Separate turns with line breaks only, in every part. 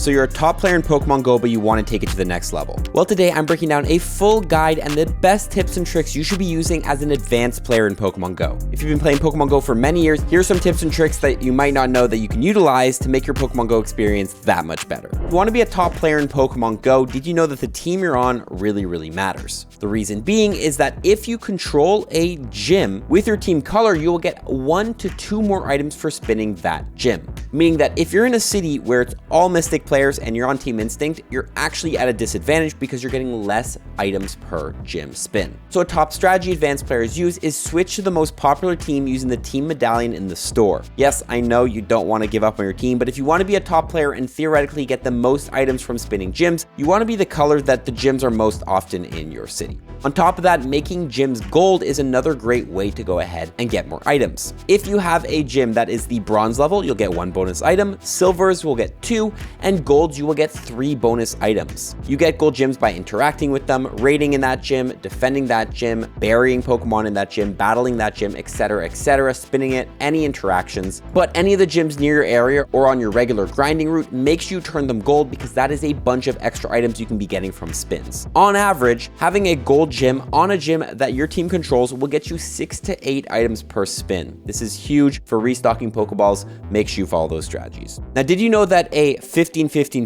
So you're a top player in Pokemon Go, but you want to take it to the next level. Well, today I'm breaking down a full guide and the best tips and tricks you should be using as an advanced player in Pokemon Go. If you've been playing Pokemon Go for many years, here's some tips and tricks that you might not know that you can utilize to make your Pokemon Go experience that much better. If you want to be a top player in Pokemon Go, did you know that the team you're on really matters? The reason being is that if you control a gym with your team color, you will get 1 to 2 more items for spinning that gym. Meaning that if you're in a city where it's all Mystic players and you're on Team Instinct, you're actually at a disadvantage because you're getting less items per gym spin. So a top strategy advanced players use is switch to the most popular team using the team medallion in the store. Yes, I know you don't want to give up on your team, but if you want to be a top player and theoretically get the most items from spinning gyms, you want to be the color that the gyms are most often in your city. On top of that, making gyms gold is another great way to go ahead and get more items. If you have a gym that is the bronze level, you'll get 1 bonus item, silvers will get 2, and golds you will get 3 bonus items. You get gold gyms by interacting with them, raiding in that gym, defending that gym, burying Pokemon in that gym, battling that gym, etc., spinning it, any interactions. But any of the gyms near your area or on your regular grinding route, make sure you turn them gold because that is a bunch of extra items you can be getting from spins. On average, having a gold gym on a gym that your team controls will get you 6 to 8 items per spin. This is huge for restocking Pokeballs. Make sure you follow those strategies. Now, did you know that a 15-15-15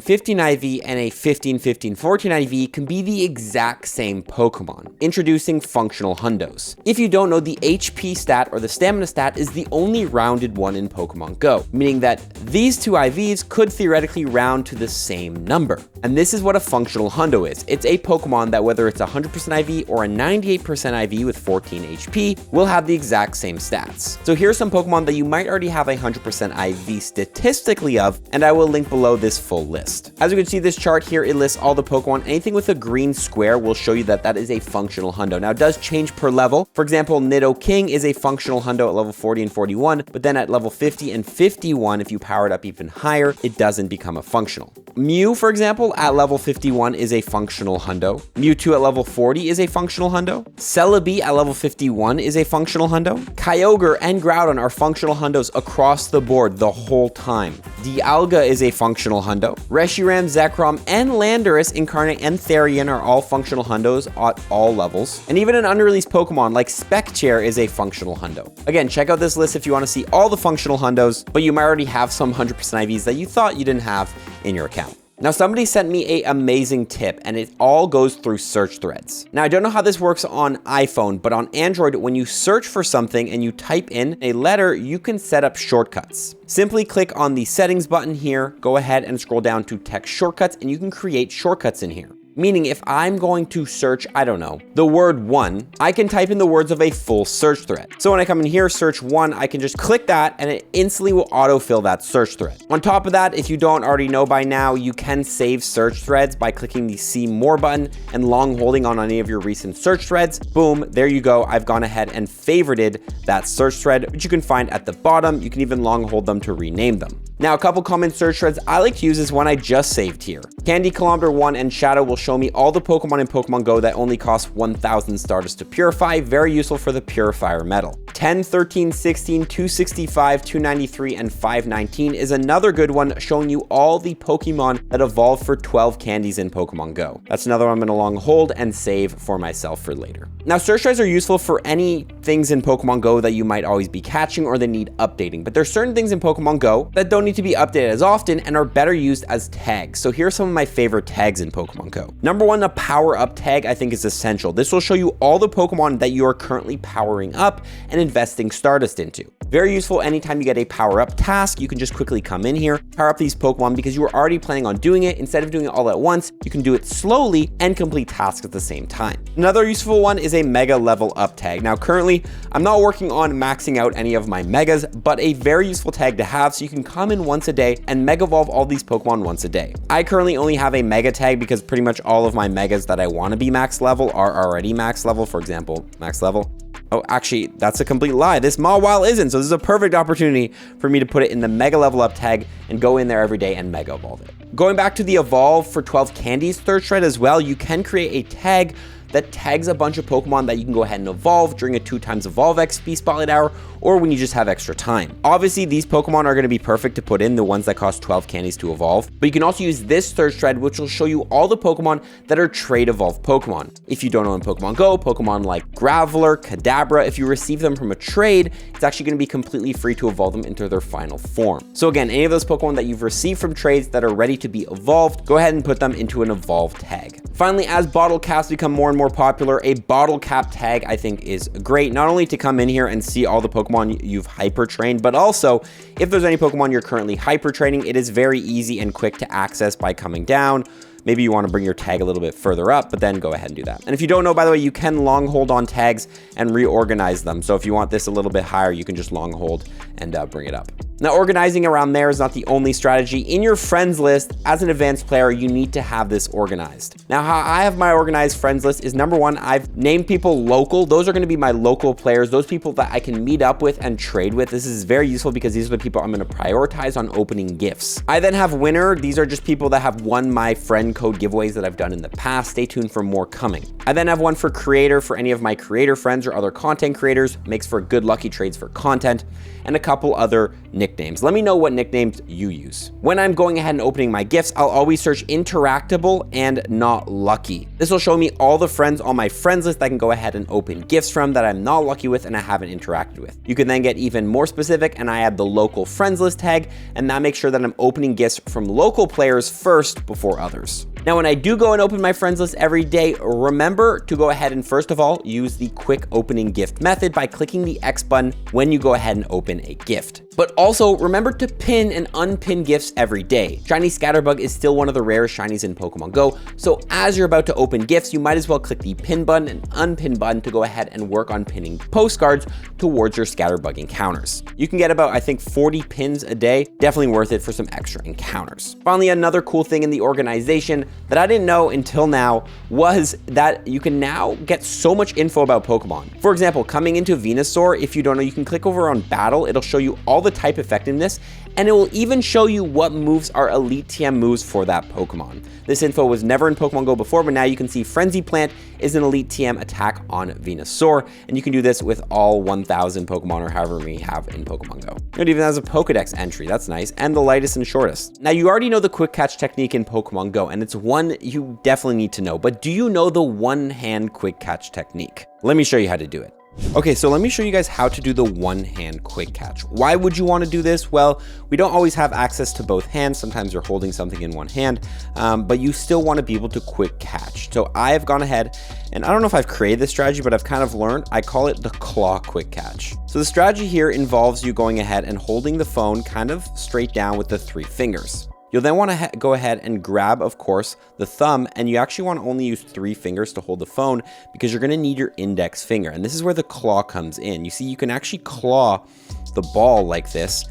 IV and a 15-15-14 IV can be the exact same Pokemon? Introducing functional hundos. If you don't know, the HP stat or the stamina stat is the only rounded one in Pokemon Go, meaning that these 2 IVs could theoretically round to the same number. And this is what a functional hundo is. It's a Pokemon that whether it's a 100% IV or a 98% IV with 14 HP will have the exact same stats. So here's some Pokemon that you might already have a 100% IV statistically of, and I will link below this full list. As you can see this chart here, it lists all the Pokemon. Anything with a green square will show you that that is a functional hundo. Now it does change per level. For example, Nidoking is a functional hundo at level 40 and 41, but then at level 50 and 51, if you power it up even higher, it doesn't become a functional. Mew, for example, at level 51 is a functional hundo. Mewtwo at level 40 is a functional hundo. Celebi at level 51 is a functional hundo. Kyogre and Groudon are functional hundos across the board the whole time. Dialga is a functional hundo. Reshiram, Zekrom, and Landorus, Incarnate, and Therian are all functional hundos at all levels. And even an unreleased Pokemon like Specchair is a functional hundo. Again, check out this list if you want to see all the functional hundos, but you might already have some 100% IVs that you thought you didn't have in your account. Now, somebody sent me an amazing tip, and it all goes through search threads. Now, I don't know how this works on iPhone, but on Android, when you search for something and you type in a letter, you can set up shortcuts. Simply click on the settings button here, go ahead and scroll down to text shortcuts, and you can create shortcuts in here. Meaning if I'm going to search, I don't know, the word 1, I can type in the words of a full search thread. So when I come in here, search 1, I can just click that and it instantly will autofill that search thread. On top of that, if you don't already know by now, you can save search threads by clicking the see more button and long holding on any of your recent search threads. Boom, there you go. I've gone ahead and favorited that search thread, which you can find at the bottom. You can even long hold them to rename them. Now, a couple common search threads I like to use is one I just saved here. Candy Kilometer 1 and Shadow will show me all the Pokemon in Pokemon Go that only cost 1,000 Stardust to purify. Very useful for the Purifier medal. 10, 13, 16, 265, 293, and 519 is another good one showing you all the Pokemon that evolve for 12 candies in Pokemon Go. That's another one I'm going to long hold and save for myself for later. Now, search threads are useful for any things in Pokemon Go that you might always be catching or they need updating, but there's certain things in Pokemon Go that don't need to be updated as often and are better used as tags. So here are some of my favorite tags in Pokemon Go. Number 1, a power up tag I think is essential. This will show you all the Pokemon that you are currently powering up and investing Stardust into. Very useful anytime you get a power up task. You can just quickly come in here, power up these Pokemon because you were already planning on doing it. Instead of doing it all at once, you can do it slowly and complete tasks at the same time. Another useful one is a mega level up tag. Now, currently, I'm not working on maxing out any of my megas, but a very useful tag to have so you can come in once a day and mega evolve all these Pokemon once a day. I currently only have a mega tag because pretty much all of my megas that I want to be max level are already max level. For example, max level. Oh, actually, that's a complete lie. This Mawile isn't, so this is a perfect opportunity for me to put it in the mega level up tag and go in there every day and mega evolve it. Going back to the evolve for 12 candies search thread as well, you can create a tag that tags a bunch of Pokemon that you can go ahead and evolve during a 2x Evolve XP Spotlight Hour or when you just have extra time. Obviously, these Pokemon are going to be perfect to put in, the ones that cost 12 candies to evolve, but you can also use this search thread, which will show you all the Pokemon that are trade evolved Pokemon. If you don't own Pokemon Go, Pokemon like Graveler, Kadabra, if you receive them from a trade, it's actually going to be completely free to evolve them into their final form. So again, any of those Pokemon that you've received from trades that are ready to be evolved, go ahead and put them into an evolved tag. Finally, as bottle caps become more and more popular, a bottle cap tag I think is great, not only to come in here and see all the Pokemon you've hyper trained, but also if there's any Pokemon you're currently hyper training, it is very easy and quick to access by coming down. Maybe you want to bring your tag a little bit further up, but then go ahead and do that. And if you don't know, by the way, you can long hold on tags and reorganize them. So if you want this a little bit higher, you can just long hold and bring it up. Now, organizing around there is not the only strategy. In your friends list, as an advanced player, you need to have this organized. Now, how I have my organized friends list is number one, I've named people local. Those are going to be my local players, those people that I can meet up with and trade with. This is very useful because these are the people I'm going to prioritize on opening gifts. I then have winner. These are just people that have won my friend code giveaways that I've done in the past. Stay tuned for more coming. I then have one for creator for any of my creator friends or other content creators. Makes for good lucky trades for content, and a couple other nicknames. Let me know what nicknames you use. When I'm going ahead and opening my gifts, I'll always search interactable and not lucky. This will show me all the friends on my friends list I can go ahead and open gifts from that I'm not lucky with and I haven't interacted with. You can then get even more specific, and I add the local friends list tag, and that makes sure that I'm opening gifts from local players first before others. Now, when I do go and open my friends list every day, remember to go ahead and first of all, use the quick opening gift method by clicking the X button when you go ahead and open a gift. But also remember to pin and unpin gifts every day. Shiny Scatterbug is still one of the rarest shinies in Pokemon Go. So as you're about to open gifts, you might as well click the pin button and unpin button to go ahead and work on pinning postcards towards your Scatterbug encounters. You can get about, I think, 40 pins a day. Definitely worth it for some extra encounters. Finally, another cool thing in the organization that I didn't know until now was that you can now get so much info about Pokemon. For example, coming into Venusaur, if you don't know, you can click over on battle. It'll show you all the type effectiveness, and it will even show you what moves are elite TM moves for that Pokemon. This info was never in Pokemon Go before, but now you can see Frenzy Plant is an elite TM attack on Venusaur, and you can do this with all 1,000 Pokemon or however many have in Pokemon Go. It even has a Pokedex entry, that's nice, and the lightest and shortest. Now, you already know the quick catch technique in Pokemon Go, and it's one you definitely need to know, but do you know the one-hand quick catch technique? Let me show you how to do it. Okay, so let me show you guys how to do the one-hand quick catch. Why would you want to do this? Well, we don't always have access to both hands. Sometimes you're holding something in one hand, but you still want to be able to quick catch. So I've gone ahead, and I don't know if I've created this strategy, but I've kind of learned. I call it the claw quick catch. So the strategy here involves you going ahead and holding the phone kind of straight down with the 3 fingers. You'll then want to go ahead and grab, of course, the thumb, and you actually want to only use 3 fingers to hold the phone because you're going to need your index finger. And this is where the claw comes in. You see, you can actually claw the ball like this.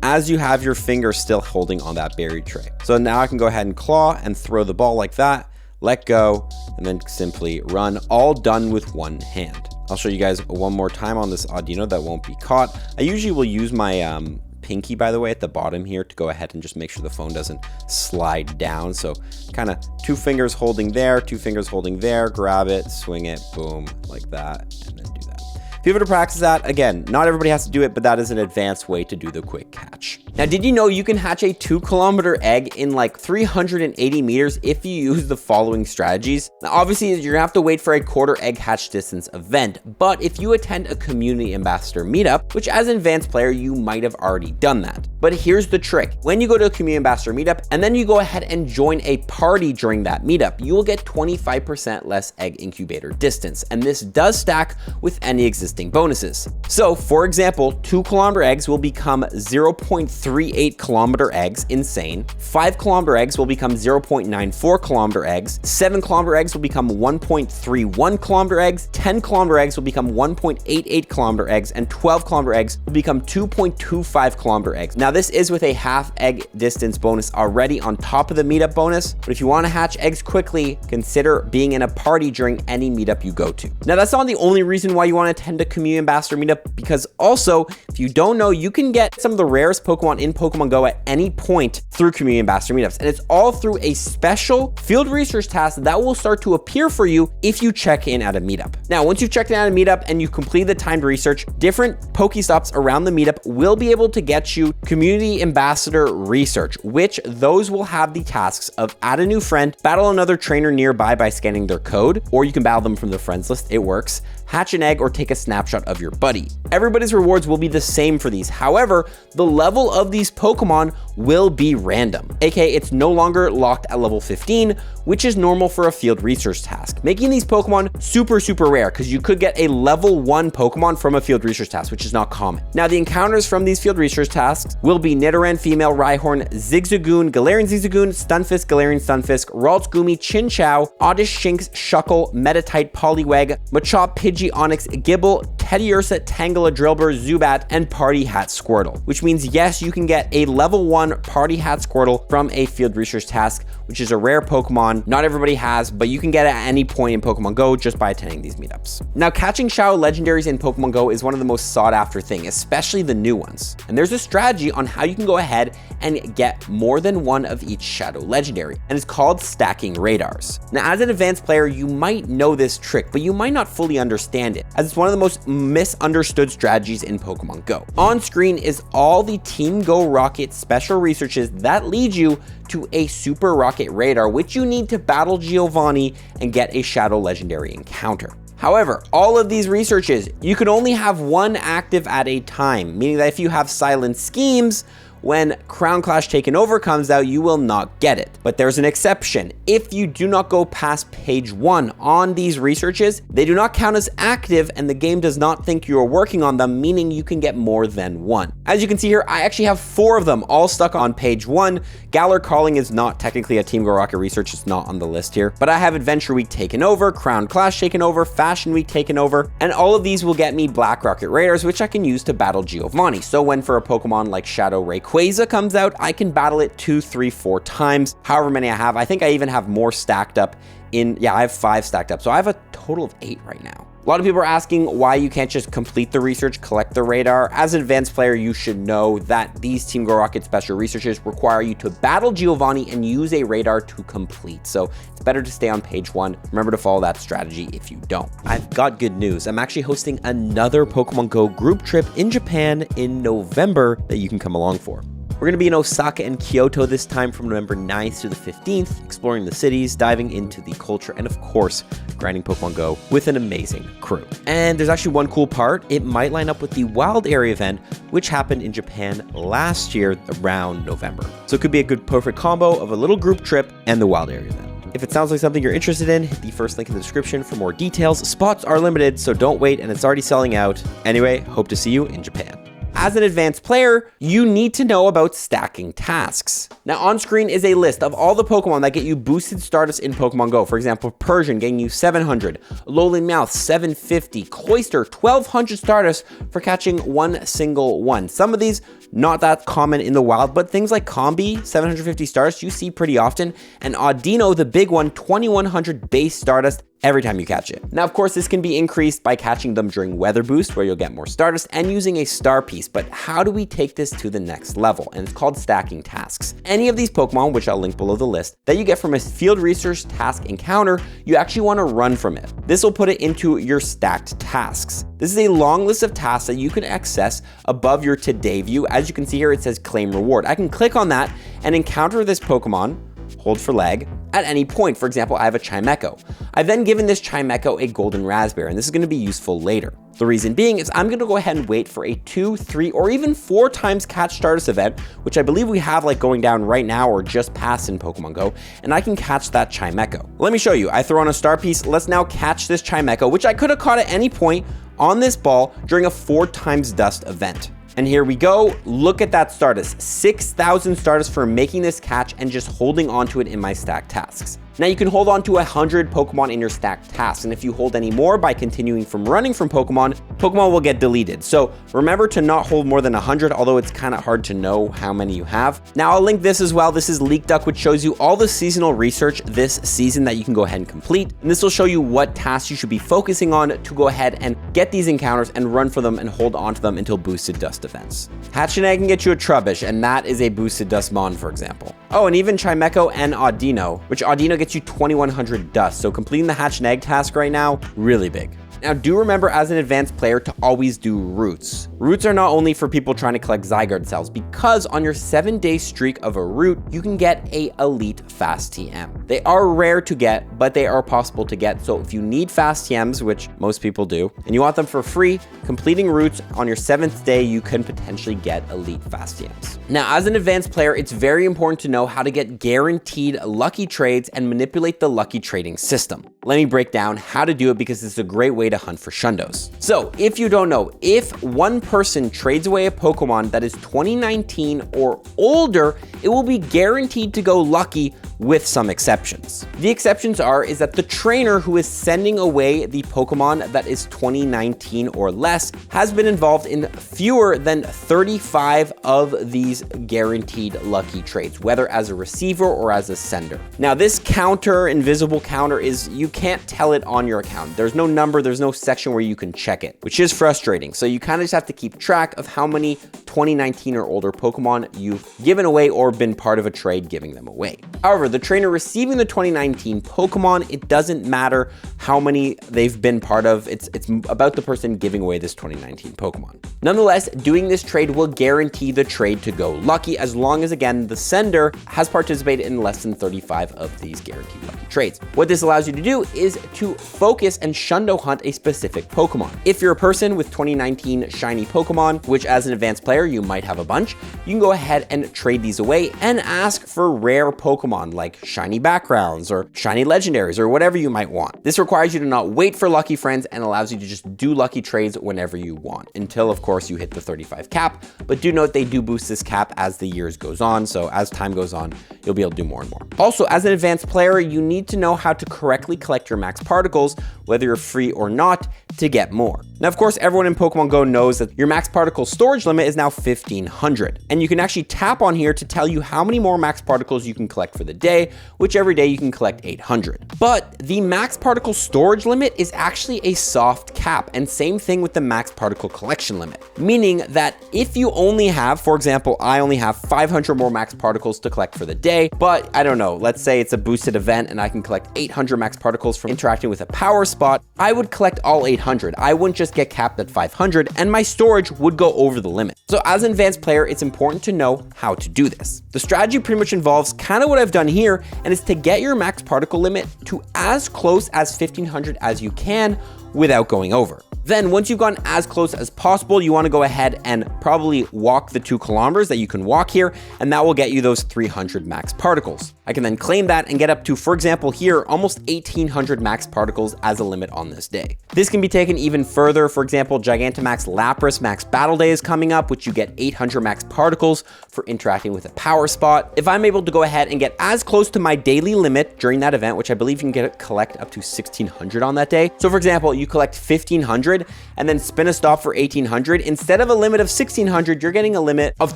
As you have your finger still holding on that berry tray. So now I can go ahead and claw and throw the ball like that, let go, and then simply run, all done with one hand. I'll show you guys one more time on this Audino that won't be caught. I usually will use my pinky, by the way, at the bottom here to go ahead and just make sure the phone doesn't slide down. So kind of 2 fingers holding there, 2 fingers holding there, grab it, swing it, boom, like that, and then do that. If you ever to practice that, again, not everybody has to do it, but that is an advanced way to do the quick catch. Now, did you know you can hatch a 2-kilometer egg in like 380 meters if you use the following strategies? Now, obviously, you're gonna have to wait for a quarter egg hatch distance event, but if you attend a community ambassador meetup, which as an advanced player, you might have already done that. But here's the trick. When you go to a community ambassador meetup, and then you go ahead and join a party during that meetup, you will get 25% less egg incubator distance. And this does stack with any existing bonuses. So for example, 2-kilometer eggs will become 0.38 kilometer eggs, insane. 5-kilometer eggs will become 0.94 kilometer eggs. 7-kilometer eggs will become 1.31 kilometer eggs. 10-kilometer eggs will become 1.88 kilometer eggs, and 12-kilometer eggs will become 2.25 kilometer eggs. Now, this is with a half egg distance bonus already on top of the meetup bonus, but if you want to hatch eggs quickly, consider being in a party during any meetup you go to. Now, that's not the only reason why you want to attend a the Community Ambassador Meetup, because also, if you don't know, you can get some of the rarest Pokemon in Pokemon Go at any point through Community Ambassador Meetups. And it's all through a special field research task that will start to appear for you if you check in at a meetup. Now, once you've checked in at a meetup and you complete the timed research, different Pokestops around the meetup will be able to get you Community Ambassador Research, which those will have the tasks of add a new friend, battle another trainer nearby by scanning their code, or you can battle them from the friends list, it works, hatch an egg, or take a snapshot of your buddy. Everybody's rewards will be the same for these. However, the level of these Pokemon will be random, aka it's no longer locked at level 15, which is normal for a field research task, making these Pokemon super rare, because you could get a level 1 Pokemon from a field research task, which is not common. Now, the encounters from these field research tasks will be Nidoran female Rhyhorn, Zigzagoon, Galarian Zigzagoon, Stunfisk, Galarian Stunfisk, Ralts, Goomy, Chinchou, Oddish, Shinx, Shuckle, Metatite, Poliwag, Machop, Pidgey, Onix, Gibble, Teddiursa, Tangela, Drillbur, Zubat, and Party Hat Squirtle, which means yes, you can get a level 1 Party Hat Squirtle from a field research task, which is a rare Pokemon not everybody has, but you can get it at any point in Pokemon Go just by attending these meetups. Now, catching Shadow Legendaries in Pokemon Go is one of the most sought after things, especially the new ones. And there's a strategy on how you can go ahead and get more than one of each Shadow Legendary, and it's called stacking radars. Now, as an advanced player, you might know this trick, but you might not fully understand it, as it's one of the most misunderstood strategies in Pokemon Go. On screen is all the Team Go Rocket special researches that lead you to a Super Rocket Radar, which you need to battle Giovanni and get a Shadow Legendary encounter. However, all of these researches, you can only have one active at a time, meaning that if you have Silent Schemes, when Crown Clash Taken Over comes out, you will not get it. But there's an exception. If you do not go past page 1 on these researches, they do not count as active and the game does not think you are working on them, meaning you can get more than one. As you can see here, I actually have 4 of them all stuck on page 1. Galar Calling is not technically a Team Go Rocket research, it's not on the list here. But I have Adventure Week Taken Over, Crown Clash Taken Over, Fashion Week Taken Over, and all of these will get me Black Rocket Radars, which I can use to battle Giovanni. So when for a Pokemon like Shadow Rayquaza comes out, I can battle it 2, 3, 4 times, however many I have. I think I even have more stacked up I have 5 stacked up. So I have a total of 8 right now. A lot of people are asking why you can't just complete the research, collect the radar. As an advanced player, you should know that these Team Go Rocket special researches require you to battle Giovanni and use a radar to complete. So it's better to stay on page 1. Remember to follow that strategy if you don't. I've got good news. I'm actually hosting another Pokemon Go group trip in Japan in November that you can come along for. We're going to be in Osaka and Kyoto this time from November 9th to the 15th, exploring the cities, diving into the culture, and of course, grinding Pokemon Go with an amazing crew. And there's actually one cool part. It might line up with the Wild Area event, which happened in Japan last year around November. So it could be a good perfect combo of a little group trip and the Wild Area event. If it sounds like something you're interested in, hit the first link in the description for more details. Spots are limited, so don't wait, and it's already selling out. Anyway, hope to see you in Japan. As an advanced player, you need to know about stacking tasks. Now, on screen is a list of all the Pokemon that get you boosted Stardust in Pokemon Go. For example, Persian getting you 700, Alolan Meowth 750, Cloyster 1200 Stardust for catching one single one. Some of these not that common in the wild, but things like Combi 750 Stardust you see pretty often, and Audino, the big one, 2100 base Stardust every time you catch it. Now, of course, this can be increased by catching them during Weather Boost, where you'll get more Stardust, and using a Star Piece. But how do we take this to the next level? And it's called stacking tasks. Any of these Pokemon, which I'll link below the list, that you get from a field research task encounter, you actually want to run from it. This will put it into your stacked tasks. This is a long list of tasks that you can access above your Today view. As you can see here, it says Claim Reward. I can click on that and encounter this Pokemon, hold for leg, at any point. For example, I have a Chimecho. I've then given this Chimecho a Golden Raspberry, and this is going to be useful later. The reason being is I'm going to go ahead and wait for a 2, 3, or even 4 times catch Stardust event, which I believe we have like going down right now or just passed in Pokemon Go, and I can catch that Chimecho. Let me show you. I throw on a Star Piece. Let's now catch this Chimecho, which I could have caught at any point on this ball during a 4 times Dust event. And here we go. Look at that Stardust. 6,000 Stardust for making this catch and just holding onto it in my stacked tasks. Now you can hold on to 100 Pokemon in your stacked tasks, and if you hold any more by continuing from running from Pokemon will get deleted. So remember to not hold more than 100, although it's kind of hard to know how many you have. Now I'll link this as well. This is LeakDuck, which shows you all the seasonal research this season that you can go ahead and complete. And this will show you what tasks you should be focusing on to go ahead and get these encounters and run for them and hold on to them until boosted dust events. Hatch and Egg can get you a Trubbish, and that is a boosted dust mon, for example. Oh, and even Chimecho and Audino, which Audino gets you 2100 dust. So completing the Hatch and Egg task right now, really big. Now, do remember as an advanced player to always do routes. Routes are not only for people trying to collect Zygarde cells, because on your 7-day streak of a route, you can get a elite fast TM. They are rare to get, but they are possible to get. So if you need fast TMs, which most people do, and you want them for free, completing routes on your 7th day, you can potentially get elite fast TMs. Now, as an advanced player, it's very important to know how to get guaranteed lucky trades and manipulate the lucky trading system. Let me break down how to do it because it's a great way to hunt for Shundos. So if you don't know, if one person trades away a Pokemon that is 2019 or older, it will be guaranteed to go lucky with some exceptions. The exceptions is that the trainer who is sending away the Pokemon that is 2019 or less has been involved in fewer than 35 of these guaranteed lucky trades, whether as a receiver or as a sender. Now this counter, invisible counter, is you can't tell it on your account. There's no number, there's no section where you can check it, which is frustrating. So you kind of just have to keep track of how many 2019 or older Pokemon you've given away or been part of a trade giving them away. However, the trainer receiving the 2019 Pokemon, it doesn't matter how many they've been part of. It's about the person giving away this 2019 Pokemon. Nonetheless, doing this trade will guarantee the trade to go lucky as long as, again, the sender has participated in less than 35 of these guaranteed lucky trades. What this allows you to do is to focus and Shundo hunt a specific Pokemon. If you're a person with 2019 shiny Pokemon, which as an advanced player, you might have a bunch, you can go ahead and trade these away and ask for rare Pokemon like shiny backgrounds or shiny legendaries or whatever you might want. This requires you to not wait for lucky friends and allows you to just do lucky trades whenever you want until, of course, you hit the 35 cap. But do note they do boost this cap as the years goes on. So as time goes on, you'll be able to do more and more. Also, as an advanced player, you need to know how to correctly collect your max particles, whether you're free or not, to get more. Now, of course, everyone in Pokemon Go knows that your max particle storage limit is now 1500. And you can actually tap on here to tell you how many more max particles you can collect for the day, which every day you can collect 800. But the max particle storage limit is actually a soft cap, and same thing with the max particle collection limit, meaning that if you only have, for example, I only have 500 more max particles to collect for the day, but I don't know, let's say it's a boosted event and I can collect 800 max particles from interacting with a power spot, I would collect all 800. I wouldn't just get capped at 500 and my storage would go over the limit. So as an advanced player, it's important to know how to do this. The strategy pretty much involves kind of what I've done here, and it's to get your max particle limit to as close as 1500 as you can without going over. Then once you've gone as close as possible, you want to go ahead and probably walk the 2 kilometers that you can walk here, and that will get you those 300 max particles. I can then claim that and get up to, for example, here, almost 1800 max particles as a limit on this day. This can be taken even further. For example, Gigantamax Lapras Max Battle Day is coming up, which you get 800 max particles for interacting with a power spot. If I'm able to go ahead and get as close to my daily limit during that event, which I believe you can collect up to 1600 on that day. So for example, you collect 1500 and then spin a stop for 1800. Instead of a limit of 1600, you're getting a limit of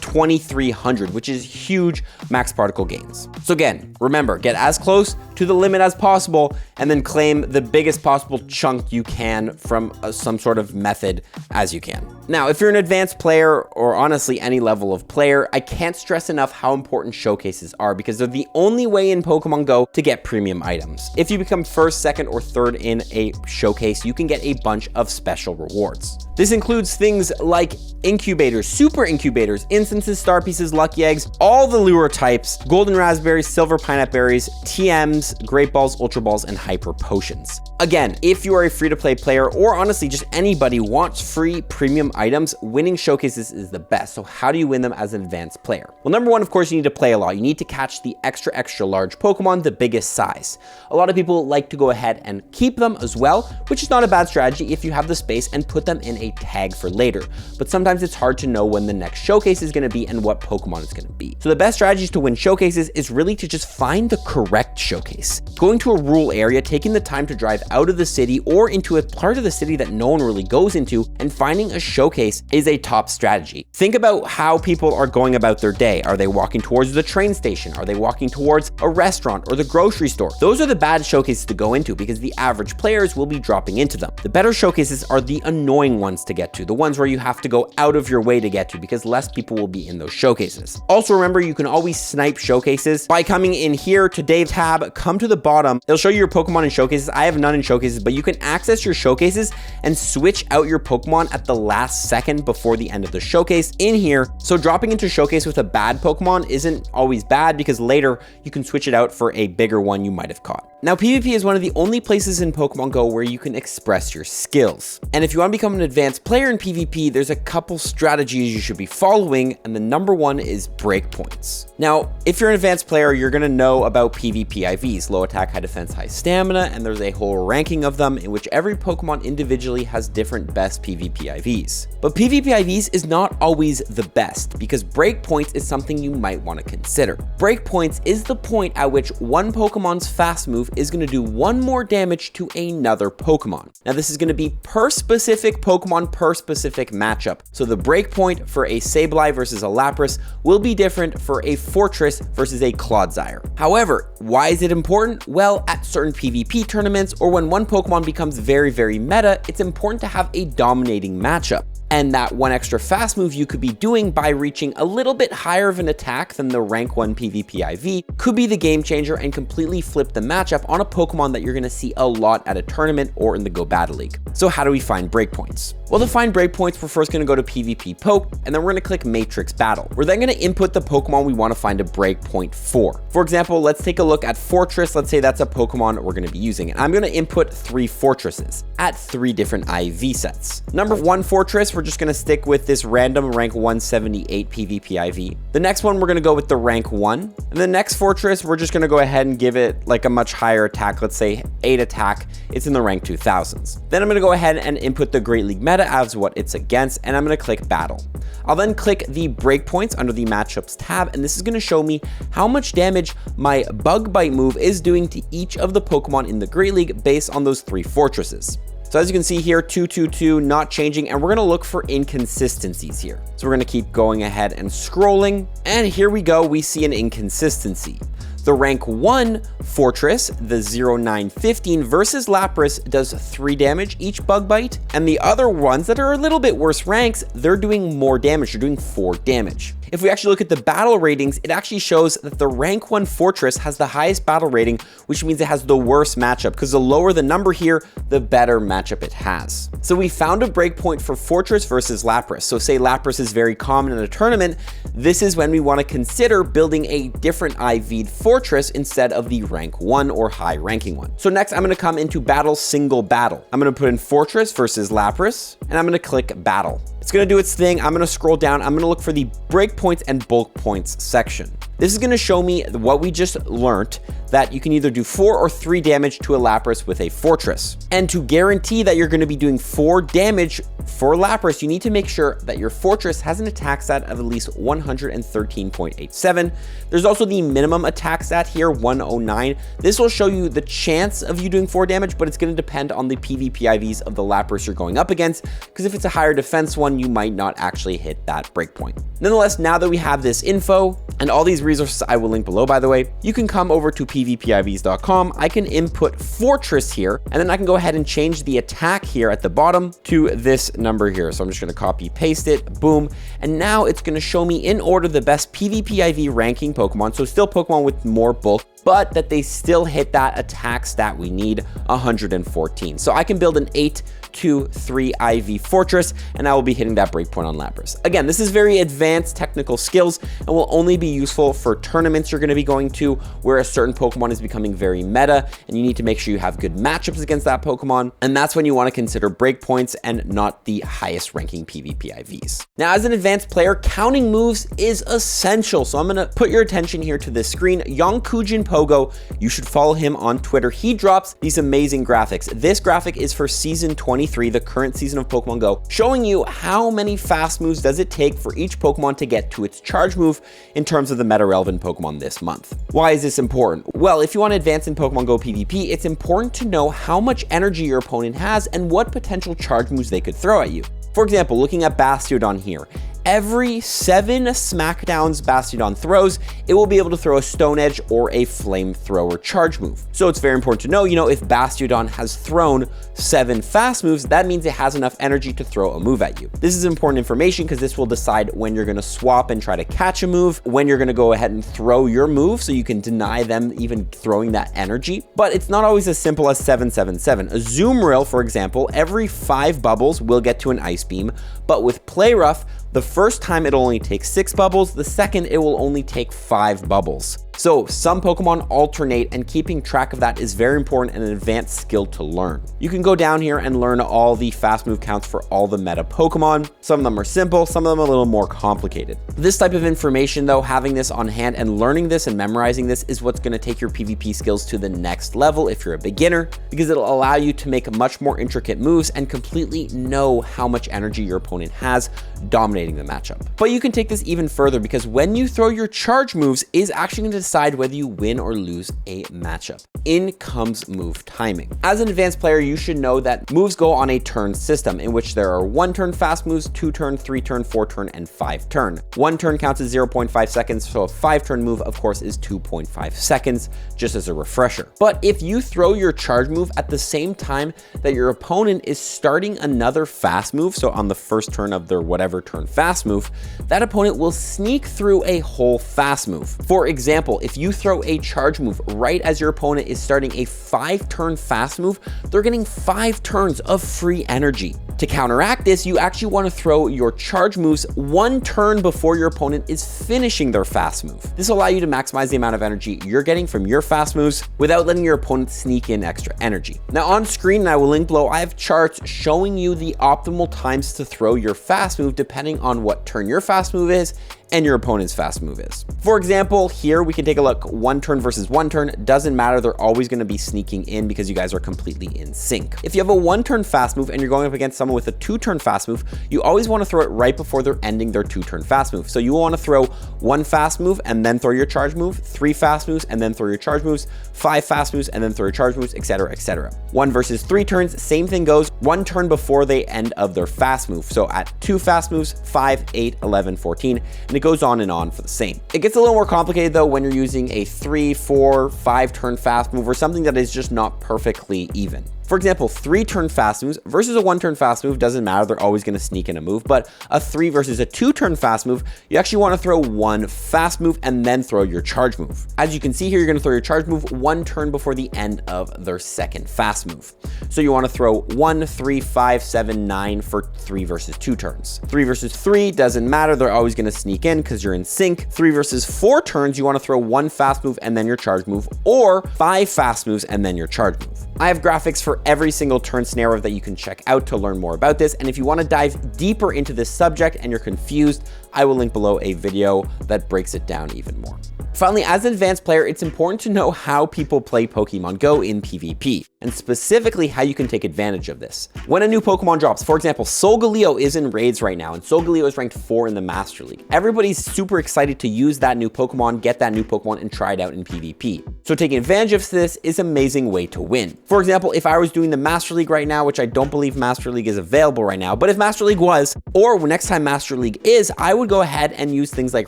2300, which is huge max particle gains. So again, remember, get as close to the limit as possible and then claim the biggest possible chunk you can from some sort of method as you can. Now, if you're an advanced player or honestly any level of player, I can't stress enough how important showcases are because they're the only way in Pokemon Go to get premium items. If you become first, second, or third in a showcase, you can get a bunch of special rewards. This includes things like incubators, super incubators, instances, star pieces, lucky eggs, all the lure types, golden raspberries, silver pineapple berries, TMs, great balls, ultra balls, and hyper potions. Again, if you are a free-to-play player, or honestly just anybody wants free premium items, winning showcases is the best. So how do you win them as an advanced player? Well, number one, of course, you need to play a lot. You need to catch the extra large Pokemon, the biggest size. A lot of people like to go ahead and keep them as well, which is not a bad strategy if you have the space, and put them in a tag for later. But sometimes it's hard to know when the next showcase is going to be and what Pokemon is going to be. So the best strategies to win showcases is really to just find the correct showcase. Going to a rural area, taking the time to drive out of the city or into a part of the city that no one really goes into, and finding a showcase is a top strategy. Think about how people are going about their day. Are they walking towards the train station? Are they walking towards a restaurant or the grocery store? Those are the bad showcases to go into because the average players will be dropping into them. The better showcases are the annoying ones to get to, the ones where you have to go out of your way to get to because less people will be in those showcases. Also remember, you can always snipe showcases by coming in here to Dave's tab, come to the bottom. It'll show you your Pokemon in showcases. I have none in showcases, but you can access your showcases and switch out your Pokemon at the last second before the end of the showcase in here. So dropping into showcase with a bad Pokemon isn't always bad because later you can switch it out for a bigger one you might have caught. Now, PvP is one of the only places in Pokemon Go where you can express your skills. And if you want to become an advanced player in PvP, there's a couple strategies you should be following, and the number one is breakpoints. Now, if you're an advanced player, you're going to know about PvP IVs, low attack, high defense, high stamina, and there's a whole ranking of them in which every Pokemon individually has different best PvP IVs. But PvP IVs is not always the best because breakpoints is something you might want to consider. Breakpoints is the point at which one Pokemon's fast move is going to do one more damage to another Pokemon. Now, this is going to be per specific Pokemon, per specific matchup. So the breakpoint for a Sableye versus a Lapras will be different for a Fortress versus a Clodsire. However, why is it important? Well, at certain PvP tournaments or when one Pokemon becomes very meta, it's important to have a dominating matchup. And that one extra fast move you could be doing by reaching a little bit higher of an attack than the rank 1 PvP IV could be the game changer and completely flip the matchup on a Pokemon that you're going to see a lot at a tournament or in the Go Battle League. So how do we find breakpoints? Well, to find breakpoints, we're first going to go to PvP Poke, and then we're going to click Matrix Battle. We're then going to input the Pokemon we want to find a breakpoint for. For example, let's take a look at Fortress. Let's say that's a Pokemon we're going to be using. And I'm going to input 3 Fortresses at 3 different IV sets. Number 1 Fortress, we're just going to stick with this random rank 178 PvP IV. The next one, we're going to go with the rank 1. And the next Fortress, we're just going to go ahead and give it like a much higher attack. Let's say 8 attack. It's in the rank 2000s. Then I'm going to go ahead and input the Great League meta as what it's against, and I'm going to click Battle. I'll then click the breakpoints under the matchups tab, and this is going to show me how much damage my Bug Bite move is doing to each of the Pokemon in the Great League based on those 3 Fortresses. So as you can see here, 222, not changing, and we're gonna look for inconsistencies here. So we're gonna keep going ahead and scrolling, and here we go, we see an inconsistency. The rank 1 Fortress, the 0915 versus Lapras, does 3 damage each Bug Bite, and the other ones that are a little bit worse ranks, they're doing more damage, they're doing 4 damage. If we actually look at the battle ratings, it actually shows that the rank 1 Fortress has the highest battle rating, which means it has the worst matchup, because the lower the number here, the better matchup it has. So we found a breakpoint for Fortress versus Lapras. So say Lapras is very common in a tournament, this is when we want to consider building a different IV'd Fortress instead of the rank 1 or high ranking one. So next I'm going to come into battle single battle. I'm going to put in Fortress versus Lapras, and I'm going to click battle. It's going to do its thing. I'm going to scroll down. I'm going to look for the breakpoints and bulk points section. This is going to show me what we just learned, that you can either do 4 or 3 damage to a Lapras with a Fortress. And to guarantee that you're going to be doing 4 damage for Lapras, you need to make sure that your Fortress has an attack stat of at least 113.87. There's also the minimum attack stat here, 109. This will show you the chance of you doing 4 damage, but it's going to depend on the PvP IVs of the Lapras you're going up against, because if it's a higher defense one, you might not actually hit that breakpoint. Nonetheless, now that we have this info and all these resources I will link below, by the way, you can come over to pvpivs.com. I can input Fortress here, and then I can go ahead and change the attack here at the bottom to this number here. So I'm just going to copy paste it, boom, and now it's going to show me in order the best PvP IV ranking Pokemon. So still Pokemon with more bulk, but that they still hit that attack stat we need, 114. So I can build an 8-2-3 IV Fortress, and I will be hitting that breakpoint on Lapras. Again, this is very advanced technical skills and will only be useful for tournaments you're going to be going to where a certain Pokemon is becoming very meta, and you need to make sure you have good matchups against that Pokemon, and that's when you want to consider breakpoints and not the highest ranking PvP IVs. Now, as an advanced player, counting moves is essential, so I'm going to put your attention here to this screen. Yonkujin Pogo, you should follow him on Twitter. He drops these amazing graphics. This graphic is for season 23, the current season of Pokemon Go, showing you how many fast moves does it take for each Pokemon to get to its charge move in terms of the meta relevant Pokemon this month. Why is this important? Well, if you want to advance in Pokemon Go PvP, it's important to know how much energy your opponent has and what potential charge moves they could throw at you. For example, looking at Bastiodon here, every 7 Smackdowns Bastiodon throws, it will be able to throw a Stone Edge or a Flamethrower charge move. So it's very important to know, if Bastiodon has thrown 7 fast moves, that means it has enough energy to throw a move at you. This is important information because this will decide when you're going to swap and try to catch a move, when you're going to go ahead and throw your move so you can deny them even throwing that energy. But it's not always as simple as 777. A Zoomrill, for example, every 5 bubbles will get to an Ice Beam, but with Play Rough, the first time it'll only take 6 bubbles, the second it will only take 5 bubbles. So some Pokemon alternate, and keeping track of that is very important and an advanced skill to learn. You can go down here and learn all the fast move counts for all the meta Pokemon. Some of them are simple, some of them a little more complicated. This type of information though, having this on hand and learning this and memorizing this is what's going to take your PvP skills to the next level if you're a beginner, because it'll allow you to make much more intricate moves and completely know how much energy your opponent has dominating the matchup. But you can take this even further, because when you throw your charge moves is actually going to decide whether you win or lose a matchup. In comes move timing. As an advanced player, you should know that moves go on a turn system in which there are 1 turn fast moves, 2 turn, 3 turn, 4 turn, and 5 turn. 1 turn counts as 0.5 seconds, so a 5 turn move, of course, is 2.5 seconds, just as a refresher. But if you throw your charge move at the same time that your opponent is starting another fast move, so on the first turn of their whatever turn fast move, that opponent will sneak through a whole fast move. For example, if you throw a charge move right as your opponent is starting a 5-turn fast move, they're getting 5 turns of free energy. To counteract this, you actually want to throw your charge moves 1 turn before your opponent is finishing their fast move. This will allow you to maximize the amount of energy you're getting from your fast moves without letting your opponent sneak in extra energy. Now on screen, and I will link below, I have charts showing you the optimal times to throw your fast move depending on what turn your fast move is and your opponent's fast move is. For example, here we can take a look. 1 turn versus 1 turn, doesn't matter, they're always going to be sneaking in because you guys are completely in sync. If you have a 1 turn fast move and you're going up against someone with a 2 turn fast move, you always want to throw it right before they're ending their 2 turn fast move. So you want to throw 1 fast move and then throw your charge move, 3 fast moves and then throw your charge moves, 5 fast moves and then throw your charge moves, etc, etc. 1 versus 3 turns, same thing goes, 1 turn before they end of their fast move. So at 2 fast moves, 5, 8, 11, 14, and it goes on and on for the same. It gets a little more complicated though when you're using a 3, 4, 5 turn fast move or something that is just not perfectly even. For example, 3 turn fast moves versus a 1 turn fast move doesn't matter, they're always going to sneak in a move, but a 3 versus a 2 turn fast move, you actually want to throw 1 fast move and then throw your charge move. As you can see here, you're going to throw your charge move 1 turn before the end of their second fast move. So you want to throw 1, 3, 5, 7, 9 for 3 versus 2 turns. 3 versus 3 doesn't matter, they're always going to sneak in because you're in sync. 3 versus 4 turns, you want to throw 1 fast move and then your charge move, or 5 fast moves and then your charge move. I have graphics for every single turn scenario that you can check out to learn more about this. And if you want to dive deeper into this subject and you're confused, I will link below a video that breaks it down even more. Finally, as an advanced player, it's important to know how people play Pokemon Go in PvP, and specifically how you can take advantage of this. When a new Pokemon drops, for example, Solgaleo is in raids right now, and Solgaleo is ranked 4 in the Master League. Everybody's super excited to use that new Pokemon, get that new Pokemon, and try it out in PvP. So taking advantage of this is an amazing way to win. For example, if I was doing the Master League right now, which I don't believe Master League is available right now, but if Master League was, or next time Master League is, I would go ahead and use things like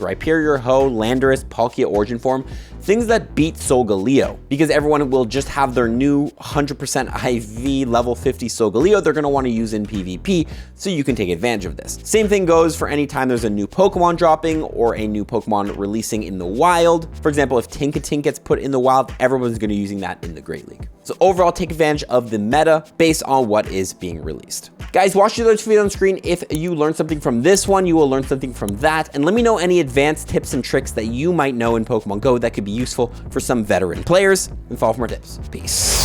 Rhyperior, Ho, Landorus, Palkia, Origin Form, things that beat Solgaleo, because everyone will just have their new 100% IV level 50 Solgaleo they're going to want to use in PvP, so you can take advantage of this. Same thing goes for any time there's a new Pokemon dropping or a new Pokemon releasing in the wild. For example, if Tinkatink gets put in the wild, everyone's going to be using that in the Great League. So overall, take advantage of the meta based on what is being released. Guys, watch the other video on screen. If you learned something from this one, you will learn something from that. And let me know any advanced tips and tricks that you might know in Pokemon Go that could be useful for some veteran players, and follow for more tips. Peace.